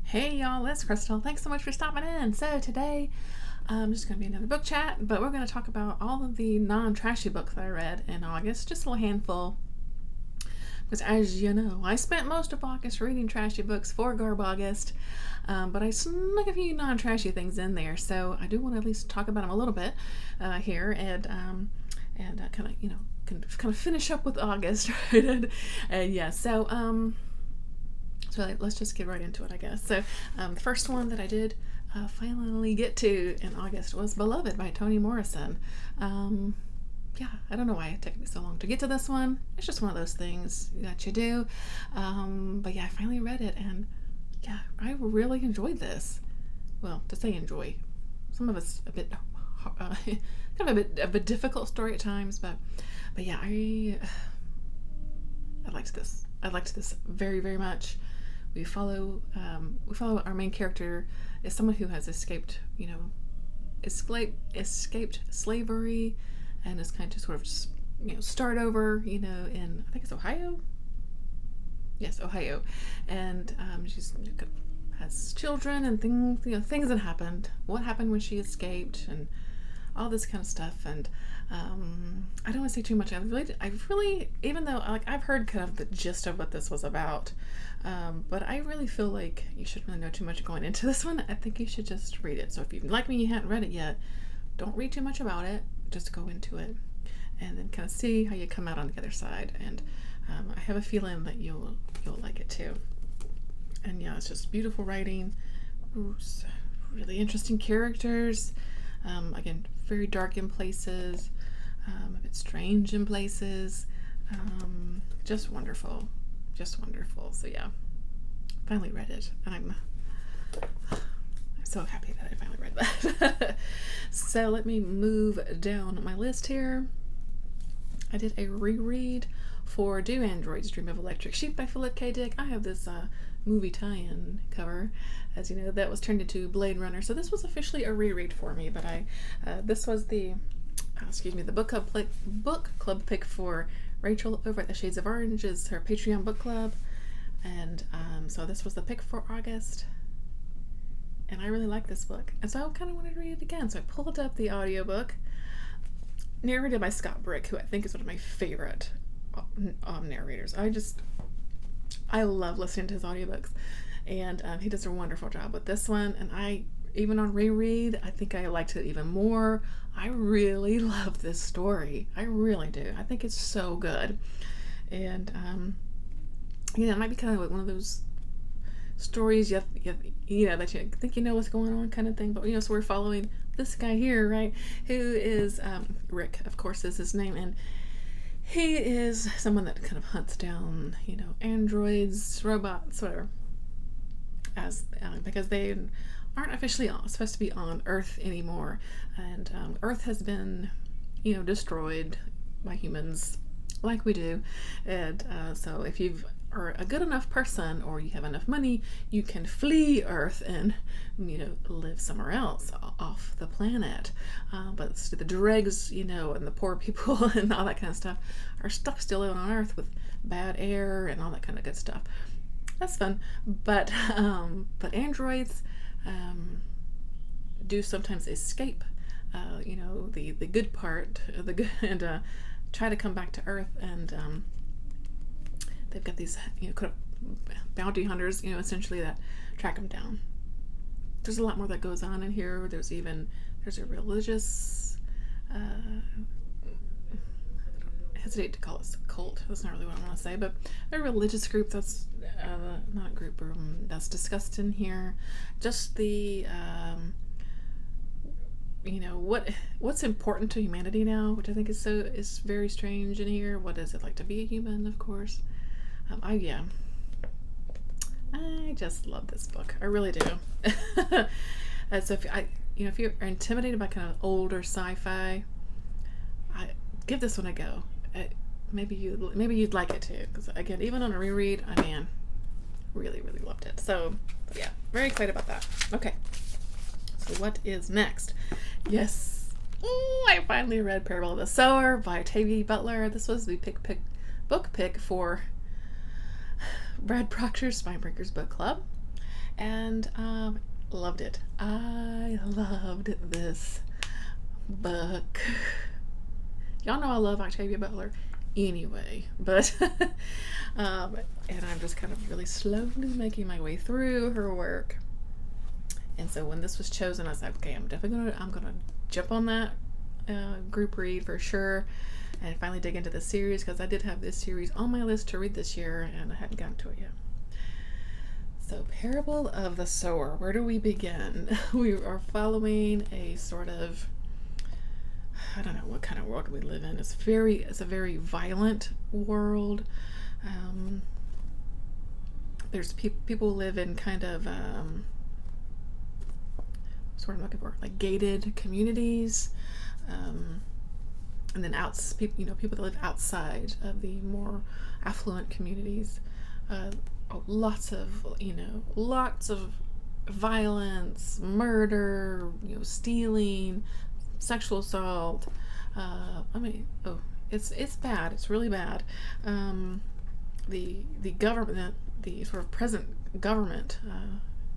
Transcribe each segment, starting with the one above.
Hey y'all, it's Crystal. Thanks so much for stopping in. So today, just going to be another book chat, but we're going to talk about all of the non-trashy books that I read in August, just a little handful. Because as you know, I spent most of August reading trashy books for Garbaugust, but I snuck a few non-trashy things in there, so I do want to at least talk about them a little bit here and kind of finish up with August, right? And yeah, so let's just get right into it, I guess. So the first one that I did finally get to in August was Beloved by Toni Morrison. Yeah, I don't know why it took me so long to get to this one. It's just one of those things that you do. But yeah, I finally read it, and yeah, I really enjoyed this. Well, to say enjoy, some of it's a bit kind of a bit of a difficult story at times, but yeah, I liked this. I liked this very, very much. We follow our main character is someone who has escaped slavery, and is kind of sort of just, start over, in I think it's Ohio. Yes, Ohio, and she's has children and things that happened. What happened when she escaped, and all this kind of stuff. And I don't want to say too much. I really, even though I've heard kind of the gist of what this was about, but I really feel like you shouldn't really know too much going into this one. I think you should just read it. So if you, like me, you haven't read it yet, don't read too much about it. Just go into it, and then kind of see how you come out on the other side. And I have a feeling that you'll like it too. And yeah, it's just beautiful writing. Really interesting characters. Again, very dark in places, a bit strange in places. Just wonderful. So yeah, finally read it, and I'm so happy that I finally read that. So let me move down my list here. I did a reread for Do Androids Dream of Electric Sheep by Philip K. Dick. I have this movie tie-in cover, as you know, that was turned into Blade Runner. So this was officially a reread for me, but this was the book club pick for Rachel over at the Shades of Orange, is her Patreon book club, and so this was the pick for August, and I really like this book, and so I kind of wanted to read it again. So I pulled up the audiobook, narrated by Scott Brick, who I think is one of my favorite narrators. I love listening to his audiobooks, and he does a wonderful job with this one. And even on reread, I think I liked it even more. I really love this story. I really do. I think it's so good. And it might be kind of like one of those stories that you think you know what's going on kind of thing. But so we're following this guy here, right? Who is Rick, of course, is his name, and he is someone that kind of hunts down, androids, robots, whatever, because they aren't officially supposed to be on Earth anymore, and Earth has been, destroyed by humans, like we do, and so if you are a good enough person or you have enough money, you can flee Earth and live somewhere else off the planet. But the dregs, and the poor people and all that kind of stuff are stuck still on Earth with bad air and all that kind of good stuff. That's fun. But androids do sometimes escape, the good part of the good, and try to come back to Earth, and they've got these bounty hunters, essentially, that track them down. There's a lot more that goes on in here. There's a religious, I hesitate to call it a cult, that's not really what I want to say, but a religious group that's not a group that's discussed in here. Just the what's important to humanity now, which I think is very strange in here. What is it like to be a human, of course. I just love this book. I really do. So if you're intimidated by kind of older sci-fi, give this one a go. Maybe you'd like it too, because again, even on a reread, really, really loved it. So yeah, very excited about that. Okay, so what is next? Yes, I finally read Parable of the Sower by Tavy Butler. This was the book pick for Brad Proctor's Spinebreakers book club, and loved it. I loved this book. Y'all know I love Octavia Butler anyway, but and I'm just kind of really slowly making my way through her work. And so when this was chosen, I was like, okay, I'm gonna jump on that group read for sure, and finally dig into this series, because I did have this series on my list to read this year and I hadn't gotten to it yet. So, Parable of the Sower. Where do we begin? We are following a sort of, I don't know what kind of world we live in. It's a very violent world. There's people live in kind of sort of looking for like gated communities, and then people that live outside of the more affluent communities. Lots of violence, murder, stealing, sexual assault. It's bad. It's really bad. The government, the sort of present government,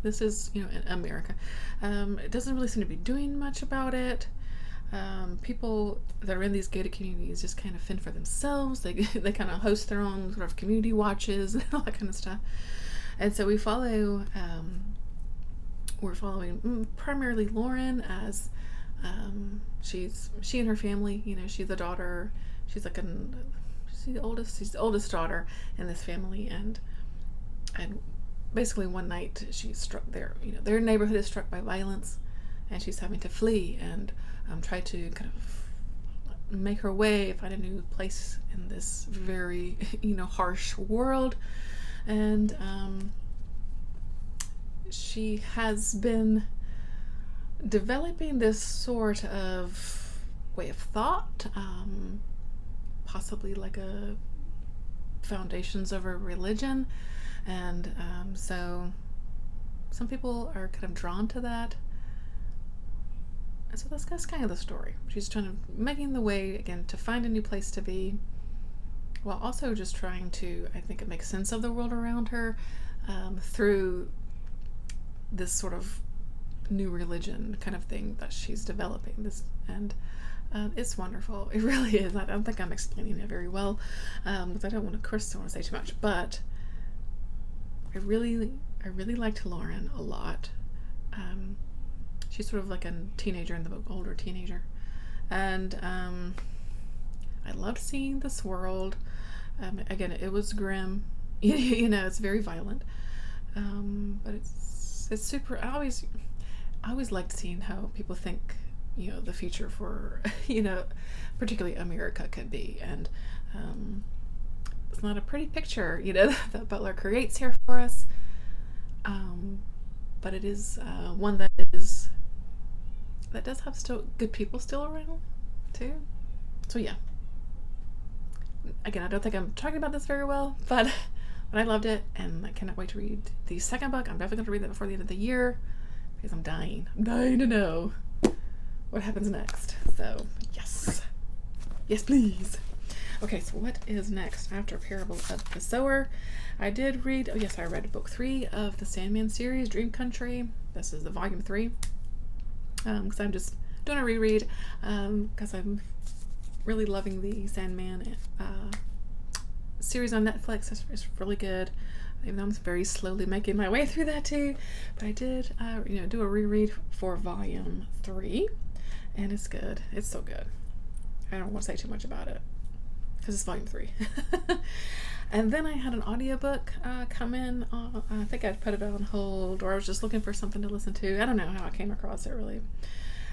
this is in America, it doesn't really seem to be doing much about it. People that are in these gated communities just kind of fend for themselves. They kind of host their own sort of community watches and all that kind of stuff. And so we're following primarily Lauren as she and her family. She's the daughter. She's the oldest daughter in this family, and basically one night she's struck. Their neighborhood is struck by violence, and she's having to flee and try to kind of make her way, find a new place in this very harsh world. And she has been developing this sort of way of thought, possibly like a foundations of a religion, and so some people are kind of drawn to that. And so that's kind of the story. She's making the way again to find a new place to be, while also just trying to, I think, make sense of the world around her through this sort of new religion kind of thing that she's developing. And it's wonderful. It really is. I don't think I'm explaining it very well, because I don't want to say too much. But I really liked Lauren a lot. She's sort of like a teenager in the book, older teenager. And I loved seeing this world. Again, it was grim. It's very violent. But it's super. I always liked seeing how people think, the future for, particularly America could be. And it's not a pretty picture, that Butler creates here for us. But it is one that does have still good people still around too. So yeah. Again, I don't think I'm talking about this very well, but I loved it, and I cannot wait to read the second book. I'm definitely going to read that before the end of the year, because I'm dying to know what happens next. So yes, please. Okay, so what is next after Parable of the Sower? I read book 3 of the Sandman series, Dream Country. This is the volume 3. Because I'm just doing a reread, because I'm really loving the Sandman series on Netflix. It's really good, even though I'm very slowly making my way through that too. But I did do a reread for volume 3, and it's good. It's so good. I don't want to say too much about it because it's volume 3. And then I had an audiobook come in. I think I put it on hold, or I was just looking for something to listen to. I don't know how I came across it really.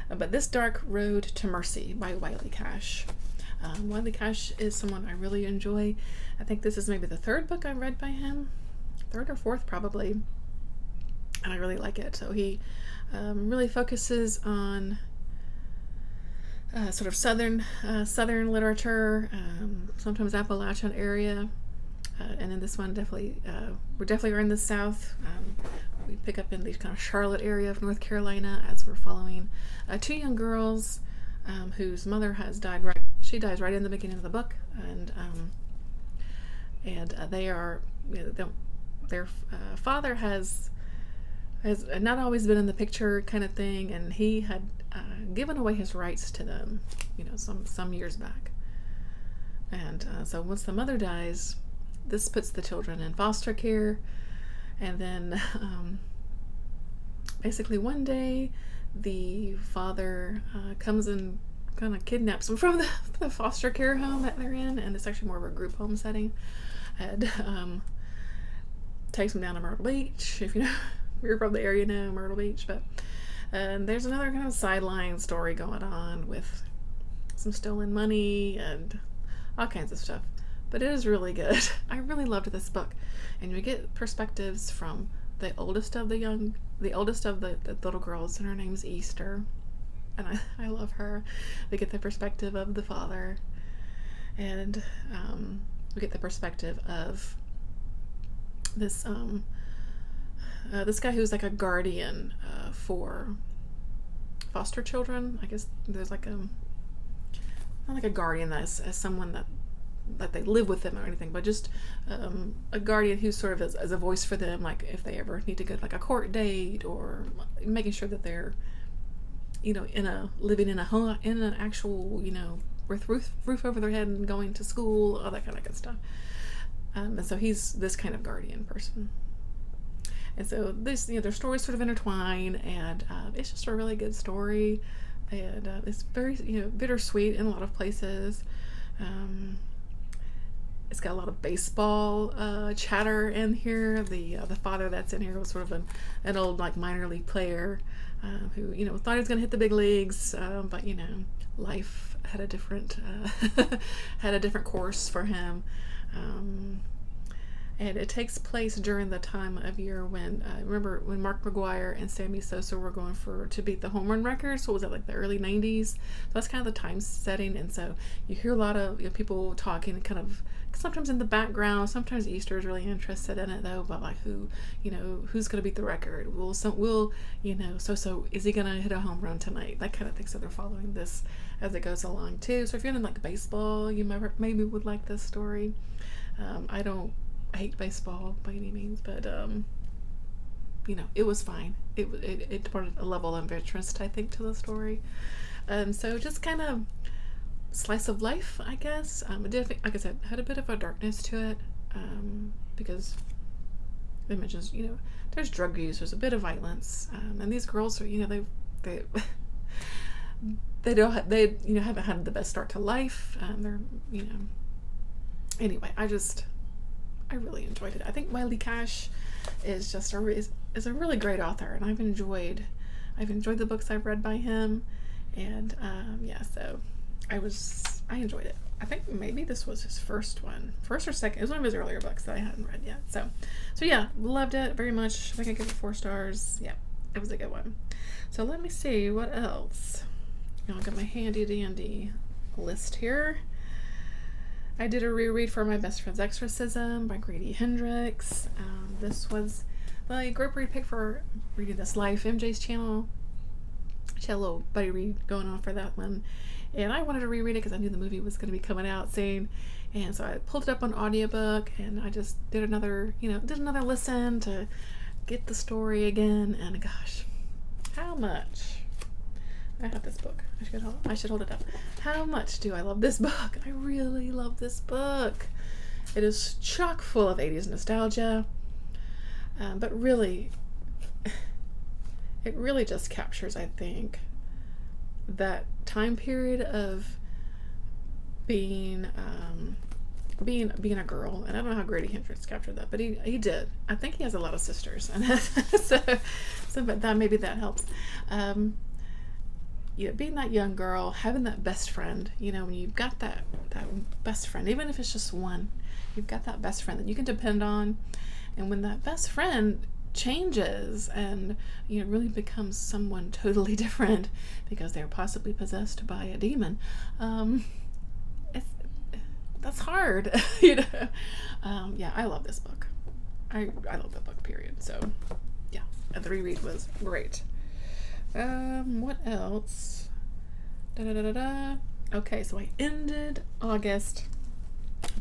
But This Dark Road to Mercy by Wiley Cash. Wiley Cash is someone I really enjoy. I think this is maybe the 3rd book I've read by him. 3rd or 4th probably. And I really like it. So he really focuses on sort of southern literature, sometimes Appalachian area. And in this one, we definitely are in the South. We pick up in the kind of Charlotte area of North Carolina as we're following 2 young girls whose mother has died. She dies right in the beginning of the book, and they are, their father has has not always been in the picture kind of thing, and he had given away his rights to them, some years back. And so once the mother dies, this puts the children in foster care, and then basically one day the father comes and kind of kidnaps them from the foster care home that they're in, and it's actually more of a group home setting, and takes them down to Myrtle Beach. If you're from the area, Myrtle Beach. But there's another kind of sideline story going on with some stolen money and all kinds of stuff. But it is really good. I really loved this book, and you get perspectives from the oldest of the little girls, and her name's Easter, and I love her. We get the perspective of the father, and we get the perspective of this this guy who's like a guardian for foster children. I guess there's like not like a guardian as someone that they live with them or anything, but just a guardian who sort of is as a voice for them, like if they ever need to go to like a court date, or making sure that they're living in a home, in an actual with roof over their head and going to school, all that kind of good stuff. And so he's this kind of guardian person. And so this, their stories sort of intertwine, and it's just a really good story, and it's very bittersweet in a lot of places. It's got a lot of baseball chatter in here. The father that's in here was sort of an old like minor league player who thought he was going to hit the big leagues, but life had a different course for him. And it takes place during the time of year when, remember when Mark McGwire and Sammy Sosa were going to beat the home run record? So was that like the early 90s? So that's kind of the time setting. And so you hear a lot of people talking kind of sometimes in the background. Sometimes Easter is really interested in it though, but like who's going to beat the record? So is he going to hit a home run tonight? That kind of thing. So they're following this as it goes along too. So if you're into like baseball, you maybe would like this story. I don't hate baseball by any means, but it was fine. It brought a level of interest, I think, to the story. So just kind of slice of life, I guess. It did, like I said, had a bit of a darkness to it, because it mentions there's drug use, there's a bit of violence, and these girls are they haven't had the best start to life. They're anyway. I really enjoyed it. I think Wiley Cash is just a really great author, and I've enjoyed the books I've read by him, and so I enjoyed it. I think maybe this was his first or second. It was one of his earlier books that I hadn't read yet. So yeah, loved it very much. I think I give it 4 stars. Yeah, it was a good one. So let me see what else. I'll get my handy dandy list here. I did a reread for My Best Friend's Exorcism by Grady Hendrix. This was the group read pick for reading this live MJ's channel. She had a little buddy read going on for that one, and I wanted to reread it because I knew the movie was going to be coming out soon, and so I pulled it up on audiobook, and I just did another listen to get the story again. And gosh, how much I have this book. I should hold it up. How much do I love this book? I really love this book. It is chock full of 80s nostalgia, but really, it really just captures, I think, that time period of being a girl. And I don't know how Grady Hendrix captured that, but he did. I think he has a lot of sisters, and so but that maybe that helps. Being that young girl, having that best friend, when you've got that best friend, even if it's just one, you've got that best friend that you can depend on. And when that best friend changes and really becomes someone totally different because they're possibly possessed by a demon, that's hard. I love this book. I love that book, period. So yeah, and the reread was great. What else? Okay, so I ended August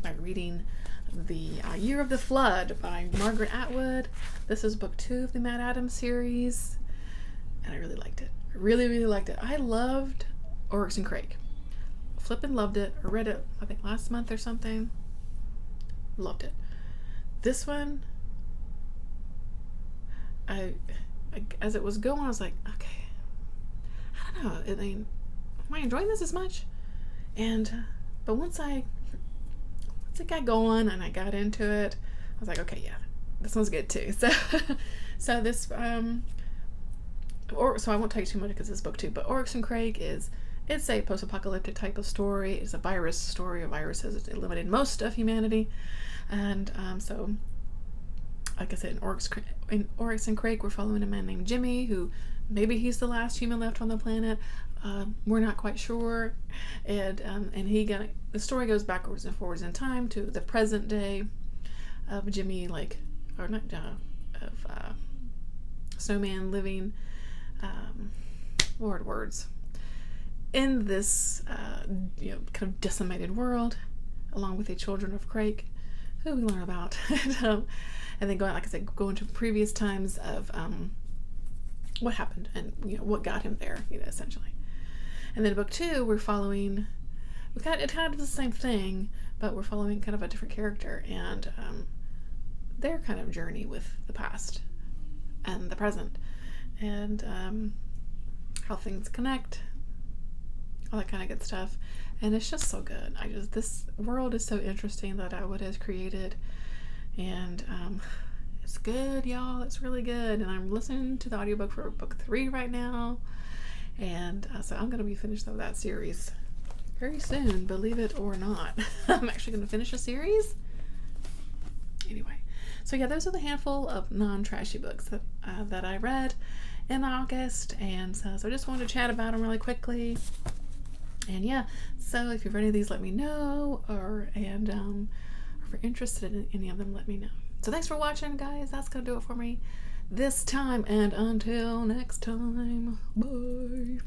by reading The Year of the Flood by Margaret Atwood. This is book 2 of the Matt Adams series, and I really liked it. I really liked it. I loved Oryx and Crake. Flippin' loved it. I read it, I think, last month or something. Loved it. This one, I as it was going, I was like, okay, I don't know. I mean, am I enjoying this as much? And but once it got going and I got into it, I was like, okay, yeah, this one's good too. So this so I won't tell you too much because it's book 2. But Oryx and Crake it's a post-apocalyptic type of story. It's a virus story. A virus has eliminated most of humanity, and so, like I said, in Oryx and Crake, we're following a man named Jimmy, who maybe he's the last human left on the planet. We're not quite sure, and the story goes backwards and forwards in time to the present day of Jimmy, Snowman living, Lord words, in this kind of decimated world, along with the children of Crake, who we learn about, and then going into previous times of what happened and what got him there, essentially. And then book 2, we're following. It kind of the same thing, but we're following kind of a different character and their kind of journey with the past and the present, and how things connect, all that kind of good stuff. And it's just so good. This world is so interesting that Atwood has created, and it's good, y'all. It's really good. And I'm listening to the audiobook for book 3 right now, and so I'm going to be finished with that series very soon, believe it or not. I'm actually going to finish a series. Anyway, so yeah, those are the handful of non-trashy books that I read in August, and so I just wanted to chat about them really quickly. And yeah, so if you've read any of these, let me know, or if you're interested in any of them, let me know. So thanks for watching, guys. That's gonna do it for me this time, and until next time, bye.